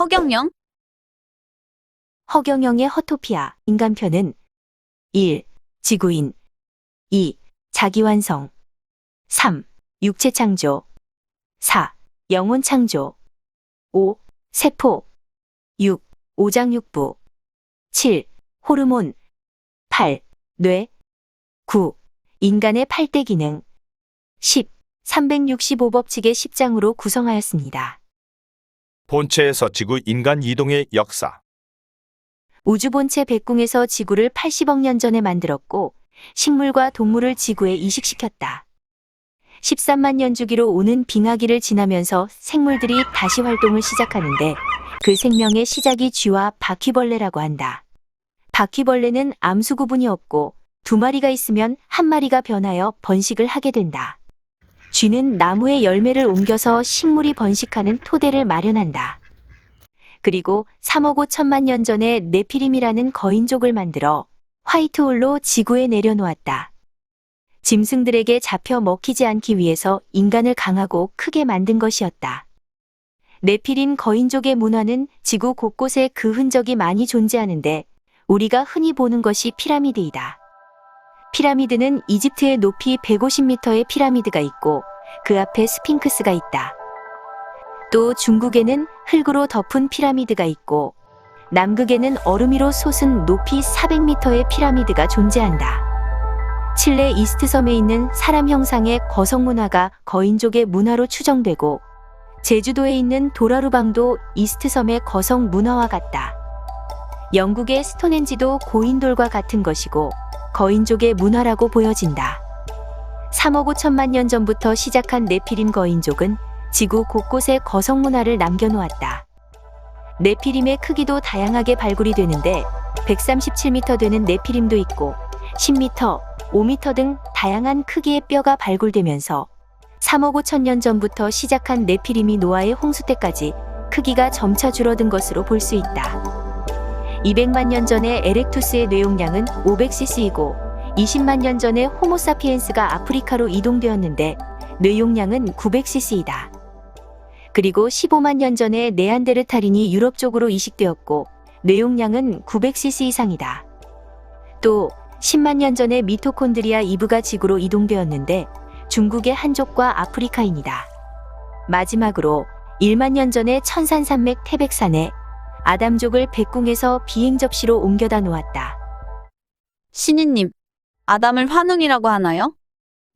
허경영? 허경영의 허토피아, 인간편은 1. 지구인 2. 자기완성 3. 육체창조 4. 영혼창조 5. 세포 6. 오장육부 7. 호르몬 8. 뇌 9. 인간의 8대 기능 10. 365법칙의 10장으로 구성하였습니다. 본체에서 지구 인간 이동의 역사. 우주본체 백궁에서 지구를 80억 년 전에 만들었고 식물과 동물을 지구에 이식시켰다. 13만 년 주기로 오는 빙하기를 지나면서 생물들이 다시 활동을 시작하는데 그 생명의 시작이 쥐와 바퀴벌레라고 한다. 바퀴벌레는 암수 구분이 없고 2마리가 있으면 1마리가 변하여 번식을 하게 된다. 쥐는 나무의 열매를 옮겨서 식물이 번식하는 토대를 마련한다. 그리고 3억 5천만 년 전에 네피림이라는 거인족을 만들어 화이트홀로 지구에 내려놓았다. 짐승들에게 잡혀 먹히지 않기 위해서 인간을 강하고 크게 만든 것이었다. 네피림 거인족의 문화는 지구 곳곳에 그 흔적이 많이 존재하는데 우리가 흔히 보는 것이 피라미드이다. 피라미드는 이집트의 높이 150m의 피라미드가 있고 그 앞에 스핑크스가 있다. 또 중국에는 흙으로 덮은 피라미드가 있고 남극에는 얼음 위로 솟은 높이 400m의 피라미드가 존재한다. 칠레 이스트섬에 있는 사람 형상의 거성 문화가 거인족의 문화로 추정되고 제주도에 있는 도라루방도 이스트섬의 거성 문화와 같다. 영국의 스톤헨지도 고인돌과 같은 것이고 거인족의 문화라고 보여진다. 3억 5천만 년 전부터 시작한 네피림 거인족은 지구 곳곳에 거성 문화를 남겨놓았다. 네피림의 크기도 다양하게 발굴이 되는데 137m 되는 네피림도 있고 10m, 5m 등 다양한 크기의 뼈가 발굴되면서 3억 5천 년 전부터 시작한 네피림이 노아의 홍수 때까지 크기가 점차 줄어든 것으로 볼 수 있다. 200만 년 전에 에렉투스의 뇌용량은 500cc이고 20만 년 전에 호모사피엔스가 아프리카로 이동되었는데 뇌용량은 900cc이다. 그리고 15만 년 전에 네안데르탈인이 유럽 쪽으로 이식되었고 뇌용량은 900cc 이상이다. 또 10만 년 전에 미토콘드리아 이브가 지구로 이동되었는데 중국의 한족과 아프리카인이다. 마지막으로 1만 년 전에 천산산맥 태백산에 아담족을 백궁에서 비행 접시로 옮겨다 놓았다. 신이님, 아담을 환웅이라고 하나요?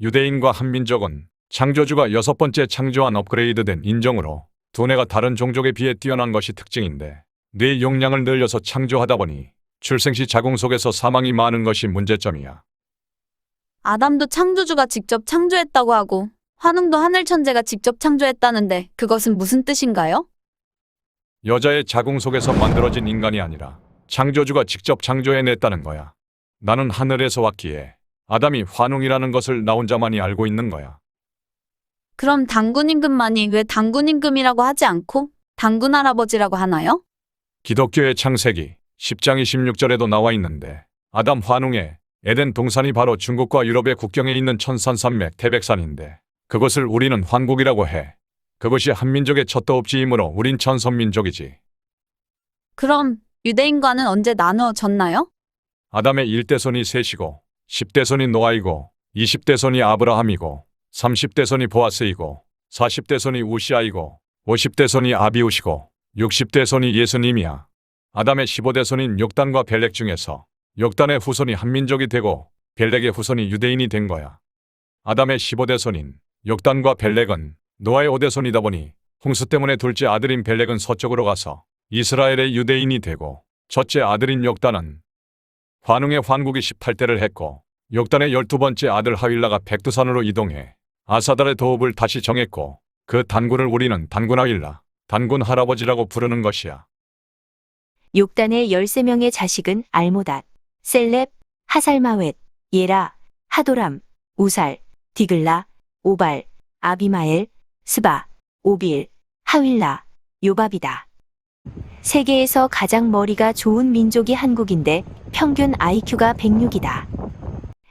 유대인과 한민족은 창조주가 6번째 창조한 업그레이드된 인종으로 두뇌가 다른 종족에 비해 뛰어난 것이 특징인데 뇌 용량을 늘려서 창조하다 보니 출생 시 자궁 속에서 사망이 많은 것이 문제점이야. 아담도 창조주가 직접 창조했다고 하고 환웅도 하늘 천재가 직접 창조했다는데 그것은 무슨 뜻인가요? 여자의 자궁 속에서 만들어진 인간이 아니라 창조주가 직접 창조해냈다는 거야. 나는 하늘에서 왔기에 아담이 환웅이라는 것을 나 혼자만이 알고 있는 거야. 그럼 단군 임금만이 왜 단군 임금이라고 하지 않고 단군 할아버지라고 하나요? 기독교의 창세기 10장 26절에도 나와 있는데 아담 환웅의 에덴 동산이 바로 중국과 유럽의 국경에 있는 천산산맥 태백산인데 그것을 우리는 환국이라고 해. 그것이 한민족의 첫 도읍지이므로 우린 천선민족이지. 그럼 유대인과는 언제 나누어졌나요? 아담의 1대 손이 셋이고 10대 손이 노아이고 20대 손이 아브라함이고 30대 손이 보아스이고 40대 손이 우시아이고 50대 손이 아비우시고 60대 손이 예수님이야. 아담의 15대 손인 욕단과 벨렉 중에서 욕단의 후손이 한민족이 되고 벨렉의 후손이 유대인이 된 거야. 아담의 15대 손인 욕단과 벨렉은 노아의 5대 손이다 보니 홍수 때문에 둘째 아들인 벨렉은 서쪽으로 가서 이스라엘의 유대인이 되고 첫째 아들인 욕단은 환웅의 환국이 18대를 했고 욕단의 12번째 아들 하윌라가 백두산으로 이동해 아사달의 도읍을 다시 정했고 그 단군을 우리는 단군 하윌라, 단군 할아버지라고 부르는 것이야. 욕단의 13명의 자식은 알모닷, 셀렙, 하살마웻, 예라, 하도람, 우살, 디글라, 오발, 아비마엘, 스바, 오빌, 하윌라, 요밥이다. 세계에서 가장 머리가 좋은 민족이 한국인데 평균 IQ가 106이다.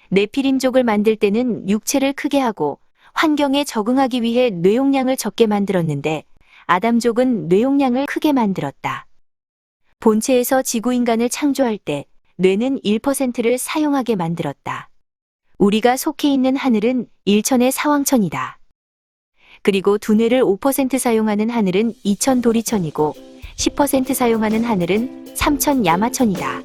네피림족을 만들 때는 육체를 크게 하고 환경에 적응하기 위해 뇌용량을 적게 만들었는데 아담족은 뇌용량을 크게 만들었다. 본체에서 지구인간을 창조할 때 뇌는 1%를 사용하게 만들었다. 우리가 속해 있는 하늘은 1천의 사왕천이다. 그리고 두뇌를 5% 사용하는 하늘은 2천 도리천이고 10% 사용하는 하늘은 3천 야마천이다.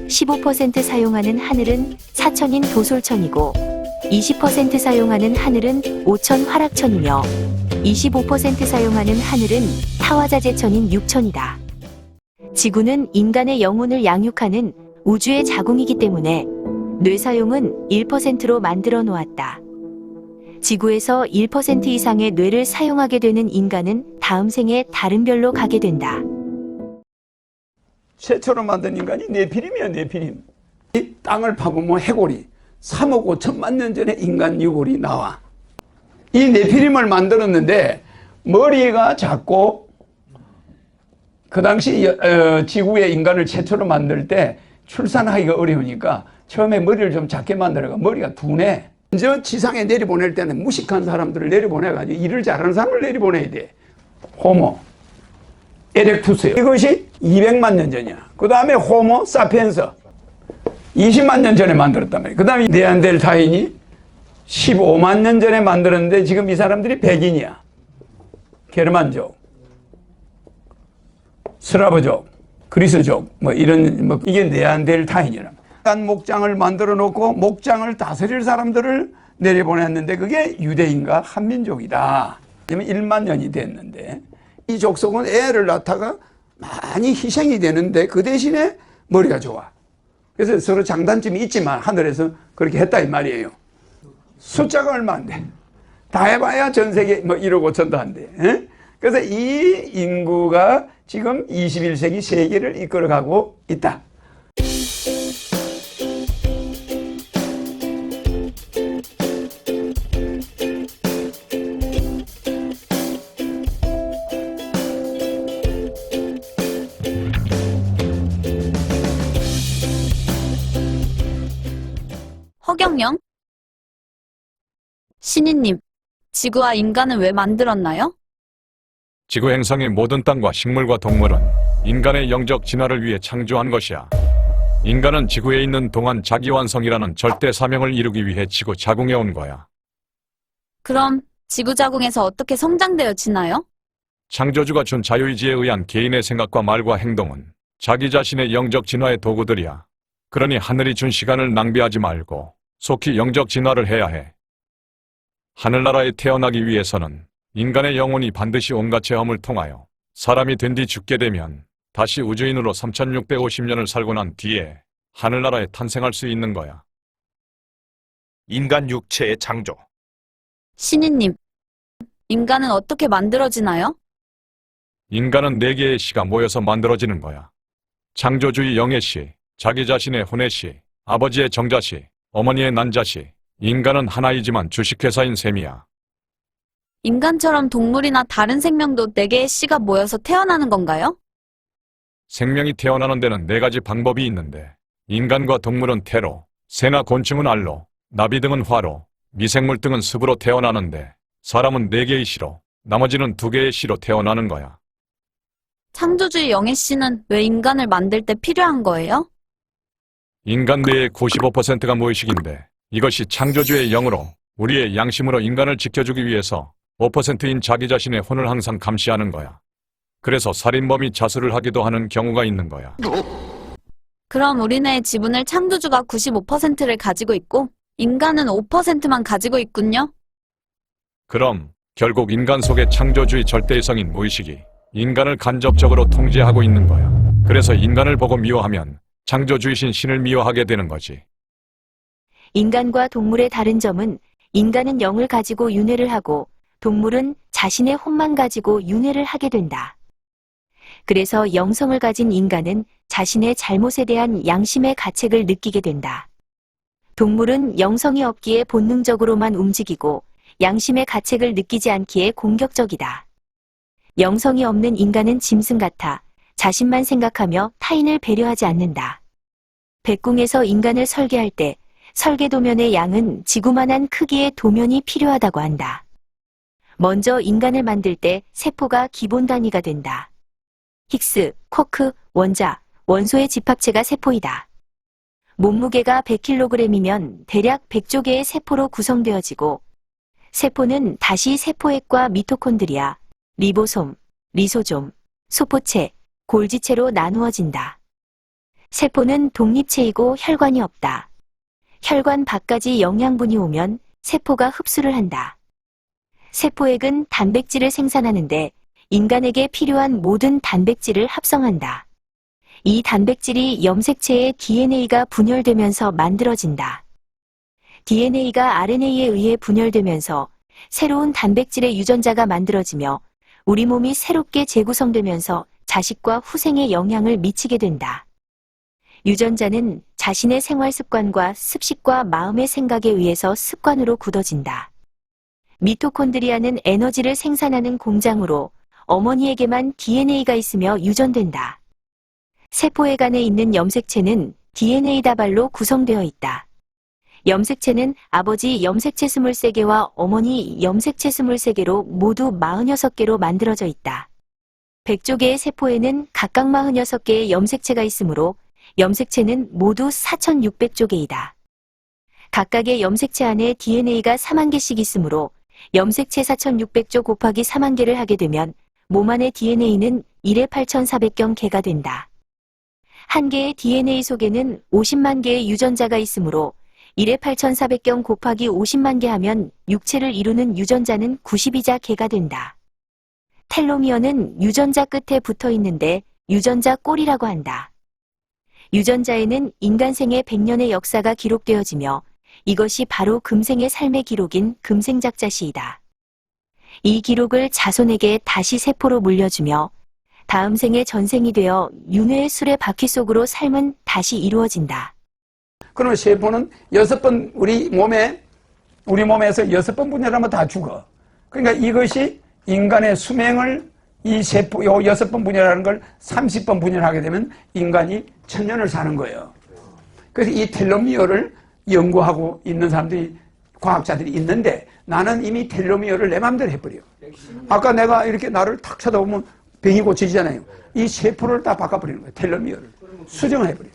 15% 사용하는 하늘은 4천인 도솔천이고 20% 사용하는 하늘은 5천 화락천이며 25% 사용하는 하늘은 타화자재천인 6천이다. 지구는 인간의 영혼을 양육하는 우주의 자궁이기 때문에 뇌 사용은 1%로 만들어 놓았다. 지구에서 1% 이상의 뇌를 사용하게 되는 인간은 다음 생에 다른 별로 가게 된다. 최초로 만든 인간이 네피림이야, 네피림. 이 땅을 파보면 해골이 3억 5천만 년 전에 인간 유골이 나와. 이 네피림을 만들었는데 머리가 작고 그 당시 지구의 인간을 최초로 만들 때 출산하기가 어려우니까 처음에 머리를 좀 작게 만들어가 머리가 둔해. 먼저 지상에 내려보낼 때는 무식한 사람들을 내려보내가지고 일을 잘하는 사람을 내려보내야 돼. 호모 에렉투스, 이것이 200만 년 전이야. 그 다음에 호모 사피엔스 20만 년 전에 만들었단 말이야. 그 다음에 네안데르탈인이 15만 년 전에 만들었는데 지금 이 사람들이 백인이야. 게르만족, 스라브족, 그리스족, 뭐 이런, 뭐 이게 네안데르탈인이라. 한 목장을 만들어 놓고 목장을 다스릴 사람들을 내려보냈는데 그게 유대인과 한민족이다. 그러면 1만 년이 됐는데 이 족속은 애를 낳다가 많이 희생이 되는데 그 대신에 머리가 좋아. 그래서 서로 장단점이 있지만 하늘에서 그렇게 했다 이 말이에요. 숫자가 얼마 안 돼. 다 해봐야 전 세계 뭐 1억 5천도 안 돼. 에? 그래서 이 인구가 지금 21세기 세계를 이끌어가고 있다. 허경영? 신인님, 지구와 인간은 왜 만들었나요? 지구 행성의 모든 땅과 식물과 동물은 인간의 영적 진화를 위해 창조한 것이야. 인간은 지구에 있는 동안 자기완성이라는 절대 사명을 이루기 위해 지구 자궁에 온 거야. 그럼 지구 자궁에서 어떻게 성장되어지나요? 창조주가 준 자유의지에 의한 개인의 생각과 말과 행동은 자기 자신의 영적 진화의 도구들이야. 그러니 하늘이 준 시간을 낭비하지 말고 속히 영적 진화를 해야 해. 하늘나라에 태어나기 위해서는 인간의 영혼이 반드시 온갖 체험을 통하여 사람이 된 뒤 죽게 되면 다시 우주인으로 3650년을 살고 난 뒤에 하늘나라에 탄생할 수 있는 거야. 인간 육체의 창조. 신인님, 인간은 어떻게 만들어지나요? 인간은 4개의 씨가 모여서 만들어지는 거야. 창조주의 영의 씨, 자기 자신의 혼의 씨, 아버지의 정자씨, 어머니의 난자씨. 인간은 하나이지만 주식회사인 셈이야. 인간처럼 동물이나 다른 생명도 4개의 씨가 모여서 태어나는 건가요? 생명이 태어나는 데는 4가지 방법이 있는데 인간과 동물은 태로, 새나 곤충은 알로, 나비 등은 화로, 미생물 등은 습으로 태어나는데 사람은 4개의 씨로, 나머지는 2개의 씨로 태어나는 거야. 창조주의 영의 씨는 왜 인간을 만들 때 필요한 거예요? 인간 뇌의 95%가 무의식인데 이것이 창조주의 영으로 우리의 양심으로 인간을 지켜주기 위해서 5%인 자기 자신의 혼을 항상 감시하는 거야. 그래서 살인범이 자수를 하기도 하는 경우가 있는 거야. 그럼 우리 뇌의 지분을 창조주가 95%를 가지고 있고 인간은 5%만 가지고 있군요. 그럼 결국 인간 속의 창조주의 절대성인 무의식이 인간을 간접적으로 통제하고 있는 거야. 그래서 인간을 보고 미워하면 창조주이신 신을 미워하게 되는 거지. 인간과 동물의 다른 점은 인간은 영을 가지고 윤회를 하고 동물은 자신의 혼만 가지고 윤회를 하게 된다. 그래서 영성을 가진 인간은 자신의 잘못에 대한 양심의 가책을 느끼게 된다. 동물은 영성이 없기에 본능적으로만 움직이고 양심의 가책을 느끼지 않기에 공격적이다. 영성이 없는 인간은 짐승 같아 자신만 생각하며 타인을 배려하지 않는다. 백궁에서 인간을 설계할 때 설계 도면의 양은 지구만한 크기의 도면이 필요하다고 한다. 먼저 인간을 만들 때 세포가 기본 단위가 된다. 힉스, 쿼크, 원자, 원소의 집합체가 세포이다. 몸무게가 100kg이면 대략 100조 개의 세포로 구성되어지고, 세포는 다시 세포액과 미토콘드리아, 리보솜, 리소솜, 소포체, 골지체로 나누어진다. 세포는 독립체이고 혈관이 없다. 혈관 밖까지 영양분이 오면 세포가 흡수를 한다. 세포액은 단백질을 생산하는데 인간에게 필요한 모든 단백질을 합성한다. 이 단백질이 염색체의 DNA가 분열되면서 만들어진다. DNA가 RNA에 의해 분열되면서 새로운 단백질의 유전자가 만들어지며 우리 몸이 새롭게 재구성되면서 자식과 후생에 영향을 미치게 된다. 유전자는 자신의 생활 습관과 습식과 마음의 생각에 의해서 습관으로 굳어진다. 미토콘드리아는 에너지를 생산하는 공장으로 어머니에게만 DNA가 있으며 유전된다. 세포액 안에 있는 염색체는 DNA 다발로 구성되어 있다. 염색체는 아버지 염색체 23개와 어머니 염색체 23개로 모두 46개로 만들어져 있다. 100조 개의 세포에는 각각 46개의 염색체가 있으므로 염색체는 모두 4,600조 개이다. 각각의 염색체 안에 DNA가 4만 개씩 있으므로 염색체 4,600조 곱하기 4만 개를 하게 되면 몸 안의 DNA는 1에 8,400경 개가 된다. 한 개의 DNA 속에는 50만 개의 유전자가 있으므로 1에 8,400경 곱하기 50만 개 하면 육체를 이루는 유전자는 92자 개가 된다. 텔로미어는 유전자 끝에 붙어 있는데 유전자 꼴이라고 한다. 유전자에는 인간생의 100년의 역사가 기록되어지며 이것이 바로 금생의 삶의 기록인 금생작자시이다. 이 기록을 자손에게 다시 세포로 물려주며 다음 생에 전생이 되어 윤회의 술의 바퀴 속으로 삶은 다시 이루어진다. 그러면 세포는 6번 우리 몸에서 6번 분열하면 다 죽어. 그러니까 이것이 인간의 수명을 이 세포, 요 6번 분열하는 걸 30번 분열하게 되면 인간이 1000년을 사는 거예요. 그래서 이 텔로미어를 연구하고 있는 사람들이, 과학자들이 있는데 나는 이미 텔로미어를 내 마음대로 해버려. 아까 내가 이렇게 나를 탁 쳐다보면 병이 고쳐지잖아요. 이 세포를 다 바꿔버리는 거예요. 텔로미어를. 수정을 해버려요.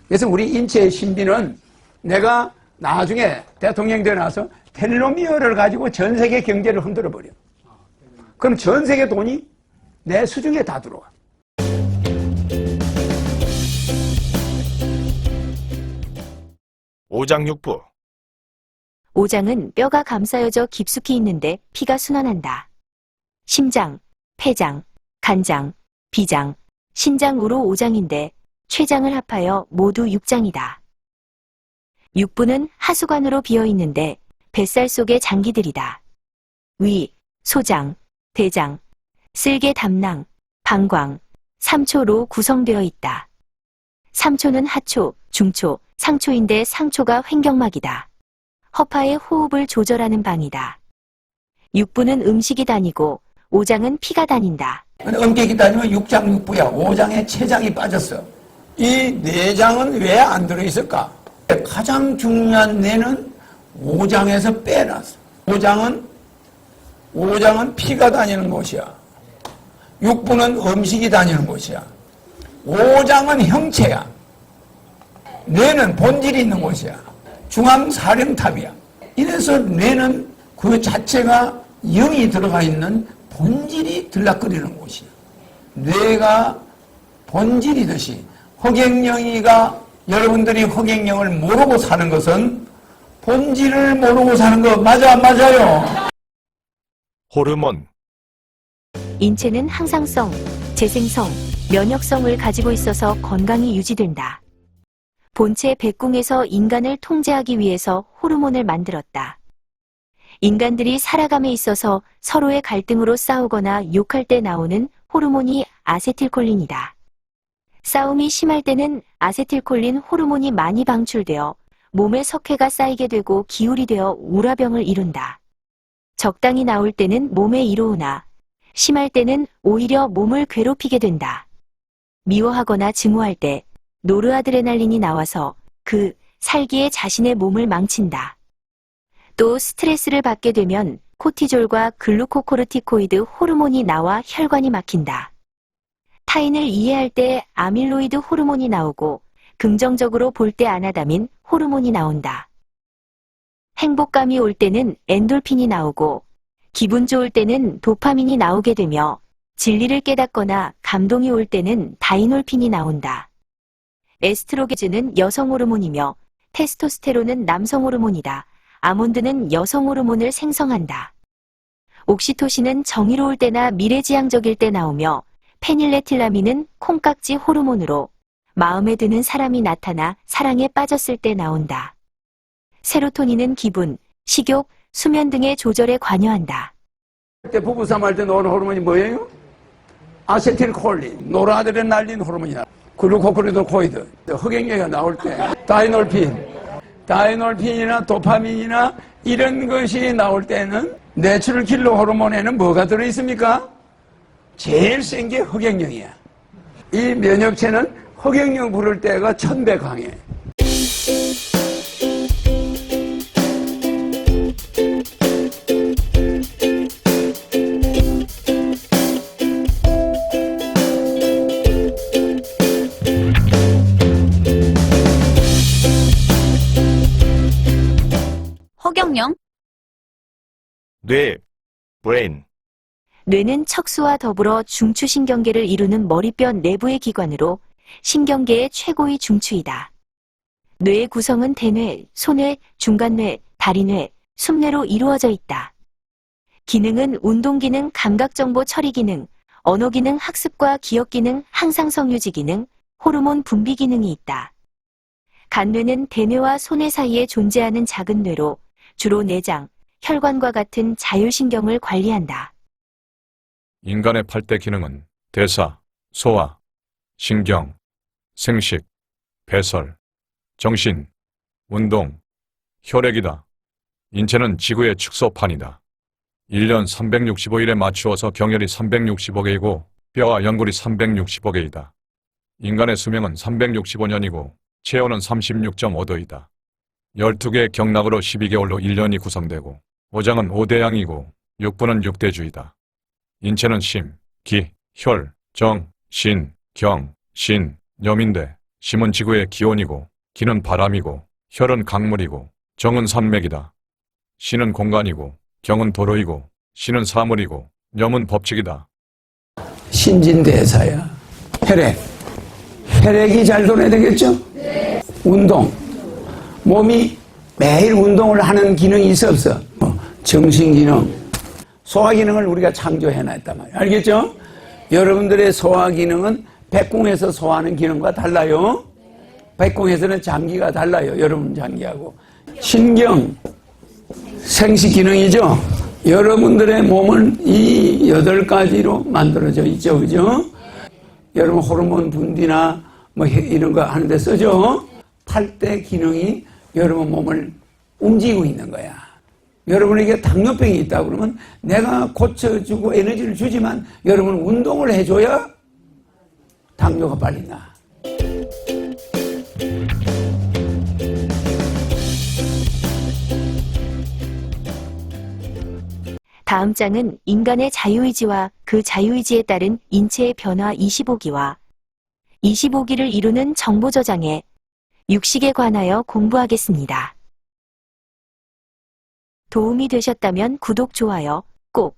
그래서 우리 인체의 신비는 내가 나중에 대통령이 되어 나서 텔로미어를 가지고 전 세계 경제를 흔들어버려. 그럼 전 세계 돈이 내 수중에 다 들어와. 오장육부. 오장은 뼈가 감싸여져 깊숙이 있는데 피가 순환한다. 심장, 폐장, 간장, 비장, 신장으로 5장인데 췌장을 합하여 모두 6장이다. 육부는 하수관으로 비어 있는데 뱃살 속의 장기들이다. 위, 소장, 대장, 쓸개 담낭, 방광, 삼초로 구성되어 있다. 삼초는 하초, 중초, 상초인데 상초가 횡격막이다. 허파의 호흡을 조절하는 방이다. 육부는 음식이 다니고 오장은 피가 다닌다. 음격이 다니면 6장 6부야. 5장에 췌장이 빠졌어. 이 내장은 왜 안 들어있을까? 가장 중요한 뇌는 5장에서 빼놨어. 5장은 피가 다니는 곳이야. 6부는 음식이 다니는 곳이야. 5장은 형체야. 뇌는 본질이 있는 곳이야. 중앙사령탑이야. 이래서 뇌는 그 자체가 영이 들어가 있는 본질이 들락거리는 곳이야. 뇌가 본질이듯이 허경영이가 여러분들이 허경영을 모르고 사는 것은 본질을 모르고 사는 거 맞아 안 맞아요? 호르몬. 인체는 항상성, 재생성, 면역성을 가지고 있어서 건강이 유지된다. 본체 백궁에서 인간을 통제하기 위해서 호르몬을 만들었다. 인간들이 살아감에 있어서 서로의 갈등으로 싸우거나 욕할 때 나오는 호르몬이 아세틸콜린이다. 싸움이 심할 때는 아세틸콜린 호르몬이 많이 방출되어 몸에 석회가 쌓이게 되고 기울이 되어 우라병을 이룬다. 적당히 나올 때는 몸에 이로우나 심할 때는 오히려 몸을 괴롭히게 된다. 미워하거나 증오할 때 노르아드레날린이 나와서 그 살기에 자신의 몸을 망친다. 또 스트레스를 받게 되면 코티졸과 글루코코르티코이드 호르몬이 나와 혈관이 막힌다. 타인을 이해할 때 아밀로이드 호르몬이 나오고 긍정적으로 볼 때 아나다민 호르몬이 나온다. 행복감이 올 때는 엔돌핀이 나오고 기분 좋을 때는 도파민이 나오게 되며 진리를 깨닫거나 감동이 올 때는 다이놀핀이 나온다. 에스트로겐은 여성 호르몬이며 테스토스테론은 남성 호르몬이다. 아몬드는 여성 호르몬을 생성한다. 옥시토신은 정의로울 때나 미래지향적일 때 나오며 페닐레틸라민은 콩깍지 호르몬으로 마음에 드는 사람이 나타나 사랑에 빠졌을 때 나온다. 세로토닌은 기분, 식욕, 수면 등의 조절에 관여한다. 그때 부부싸움할 때 나오는 호르몬이 뭐예요? 아세틸콜린, 노라드레날린 호르몬이야. 글루코코르티코이드, 흑행류가 나올 때 다이놀핀이나 도파민이나 이런 것이 나올 때는 내추럴 킬러 호르몬에는 뭐가 들어있습니까? 제일 센 게 흑행령이야. 이 면역체는 흑행령 부를 때가 1000배 강해. 허경영? 뇌, 브레인, 뇌는 척수와 더불어 중추신경계를 이루는 머리뼈 내부의 기관으로 신경계의 최고의 중추이다. 뇌의 구성은 대뇌, 소뇌, 중간뇌, 다리뇌, 숨뇌로 이루어져 있다. 기능은 운동기능, 감각정보 처리 기능, 언어 기능, 학습과 기억 기능, 항상성 유지 기능, 호르몬 분비 기능이 있다. 간뇌는 대뇌와 소뇌 사이에 존재하는 작은 뇌로 주로 내장, 혈관과 같은 자율신경을 관리한다. 인간의 8대 기능은 대사, 소화, 신경, 생식, 배설, 정신, 운동, 혈액이다. 인체는 지구의 축소판이다. 1년 365일에 맞추어서 경혈이 365개이고 뼈와 연골이 365개이다. 인간의 수명은 365년이고 체온은 36.5도이다. 12개의 경락으로 12개월로 1년이 구성되고 오장은 5대양이고 육부는 6대주이다. 인체는 심, 기, 혈, 정, 신, 경, 신, 염인데 심은 지구의 기온이고 기는 바람이고 혈은 강물이고 정은 산맥이다. 신은 공간이고 경은 도로이고 신은 사물이고 염은 법칙이다. 신진대사야. 혈액이 잘 돌아야 되겠죠? 운동. 몸이 매일 운동을 하는 기능이 있어 없어? 정신기능, 소화기능을 우리가 창조해놨단 말이에요. 알겠죠? 여러분들의 소화기능은 백궁에서 소화하는 기능과 달라요. 백궁에서는 장기가 달라요. 여러분 장기하고. 신경, 생식기능이죠? 여러분들의 몸은 이 8가지로 만들어져 있죠. 그죠? 여러분 호르몬 분비나 뭐 이런 거 하는데 쓰죠? 8대 기능이 여러분 몸을 움직이고 있는 거야. 여러분에게 당뇨병이 있다 그러면 내가 고쳐주고 에너지를 주지만 여러분 운동을 해줘야 당뇨가 빨리 나. 다음 장은 인간의 자유의지와 그 자유의지에 따른 인체의 변화 25기와 25기를 이루는 정보 저장에 육식에 관하여 공부하겠습니다. 도움이 되셨다면 구독, 좋아요 꼭